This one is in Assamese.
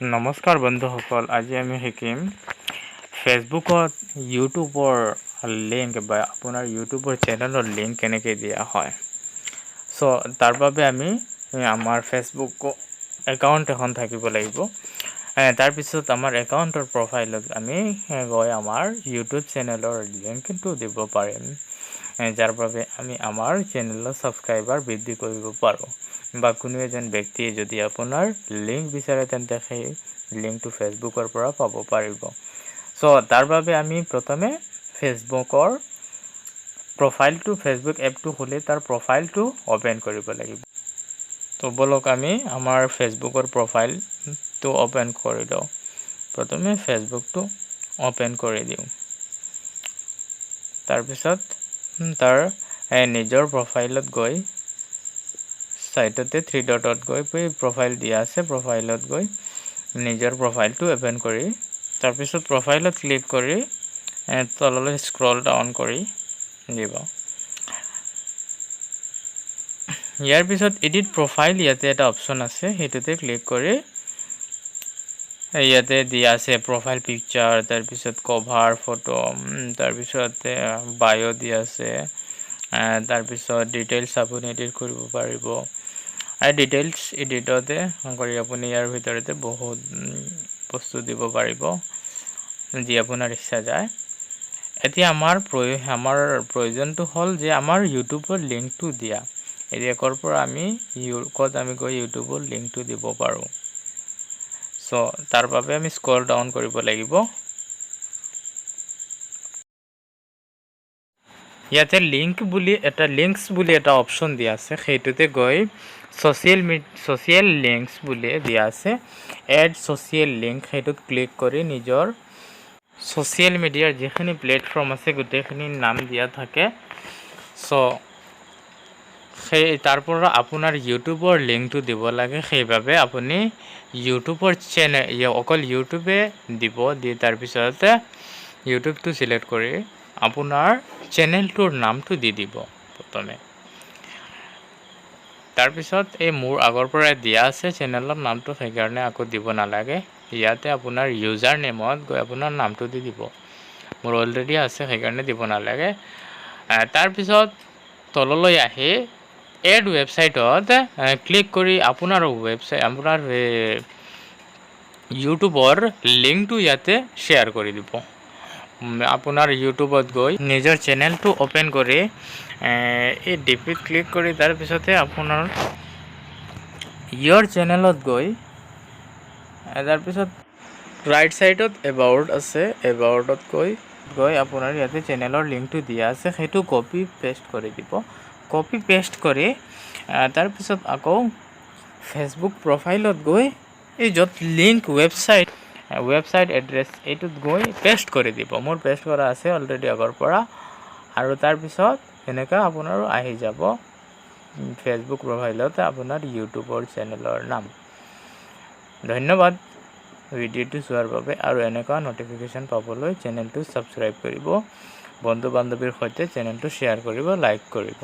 নমস্কাৰ বন্ধুসকল, আজি আমি শিকিম ফেচবুকত ইউটিউবৰ লিংক বা আপোনাৰ ইউটিউবৰ চেনেলৰ লিংক কেনেকৈ দিয়া হয়। তাৰ বাবে আমি আমাৰ ফেচবুক একাউণ্ট এখন থাকিব লাগিব। তাৰপিছত আমাৰ একাউণ্টৰ প্ৰফাইলত আমি গৈ আমাৰ ইউটিউব চেনেলৰ লিংকটো দিব পাৰিম, যাৰ বাবে আমি আমাৰ চেনেলৰ ছাবস্ক্ৰাইবাৰ বৃদ্ধি কৰিব পাৰোঁ। বা কোনো এজন ব্যক্তিয়ে যদি আপোনাৰ লিংক বিচাৰে তেন্তে সেই লিংকটো ফেচবুকৰ পৰা পাব পাৰিব। তাৰ বাবে আমি প্ৰথমে ফেচবুকৰ ফেচবুক এপটো খুলি তাৰ প্ৰফাইলটো অপেন কৰিব লাগিব। বলক আমি আমাৰ ফেচবুকৰ প্ৰফাইলটো অপেন কৰি দিওঁ। প্ৰথমে ফেচবুকটো অপেন কৰি দিওঁ। তাৰপিছত তাৰ নিজৰ প্ৰফাইলত গৈ সাইডতে 3 ডটত গৈ প্ৰফাইল দিয়া আছে, প্ৰফাইলত গৈ নিজৰ প্ৰফাইলটো ওপেন কৰি তাৰপিছত প্ৰফাইলত ক্লিক কৰি তললৈ স্ক্ৰল ডাউন কৰি দিব। ইয়াৰ পিছত এডিট প্ৰফাইল ইয়াতে এটা অপশ্যন আছে, সেইটোতে ক্লিক কৰি ইয়াতে দিয়া আছে প্ৰফাইল পিকচাৰ, তাৰপিছত কভাৰ ফটো, তাৰপিছত বায়ো দিয়া আছে, তাৰপিছত ডিটেইলছ আপুনি এডিট কৰিব পাৰিব। ডিটেইলছ এডিটতে কৰি আপুনি ইয়াৰ ভিতৰতে বহুত বস্তু দিব পাৰিব যি আপোনাৰ ইচ্ছা যায়। এতিয়া আমাৰ প্ৰয়োজনটো হ'ল যে আমাৰ ইউটিউবৰ লিংকটো দিয়া। এতিয়া ক'ৰ পৰা আমি গৈ ইউটিউবৰ লিংকটো দিব পাৰোঁ। তাৰ বাবে আমি স্ক্ৰল ডাউন কৰিব লাগিব। ইয়াতে লিংকছ বুলি এটা অপশ্যন দিয়া আছে, সেইটোতে গৈ ছ'চিয়েল লিংকছ বুলি দিয়া আছে, এড ছ'চিয়েল লিংক, সেইটোত ক্লিক কৰি নিজৰ ছ'চিয়েল মিডিয়াৰ যিখিনি প্লেটফৰ্ম আছে গোটেইখিনি নাম দিয়া থাকে। তাৰ পৰা আপোনাৰ ইউটিউবৰ লিংকটো দিব লাগে। সেইবাবে আপুনি ইউটিউবৰ অকল ইউটিউবে দিব, দি তাৰপিছত ইউটিউবটো চিলেক্ট কৰি আপোনাৰ চেনেলটোৰ নামটো দি দিব প্ৰথমে। তাৰপিছত মোৰ আগৰ পৰাই দিয়া আছে চেনেলৰ নামটো, সেইকাৰণে আকৌ দিব নালাগে। ইয়াতে আপোনাৰ ইউজাৰ নেমত গৈ আপোনাৰ নামটো দি দিব। মোৰ অলৰেডি আছে সেইকাৰণে দিব নালাগে। তাৰপিছত তললৈ আহি এড ৱেবছাইটত ক্লিক কৰি আপোনাৰ ইউটিউবৰ লিংকটো ইয়াতে শ্বেয়াৰ কৰি দিব। আপোনাৰ ইউটিউবত গৈ নিজৰ চেনেলটো অপেন কৰি এই ডিপিত ক্লিক কৰি তাৰপিছতে আপোনাৰ চেনেলত গৈ তাৰপিছত ৰাইট ছাইডত এবাউট আছে, এবাউটত গৈ আপোনাৰ ইয়াতে চেনেলৰ লিংকটো দিয়া আছে, সেইটো কপি পেষ্ট কৰি দিব। কপি পেষ্ট কৰি তাৰপিছত আকৌ ফেচবুক প্ৰফাইলত গৈ এই য'ত লিংক ৱেবছাইট এড্ৰেছ এইটোত গৈ পেষ্ট কৰি দিব। মোৰ পেষ্ট কৰা আছে অলৰেডি আগৰ পৰা। আৰু তাৰপিছত এনেকুৱা আপোনাৰো আহি যাব ফেচবুক প্ৰফাইলত আপোনাৰ ইউটিউবৰ চেনেলৰ নাম। ধন্যবাদ ভিডিঅ'টো চোৱাৰ বাবে। আৰু এনেকুৱা নটিফিকেশ্যন পাবলৈ চেনেলটো ছাবস্ক্ৰাইব কৰিব, বন্ধু বান্ধৱীৰ সৈতে চেনেলটো শ্বেয়াৰ কৰিব, লাইক কৰিব।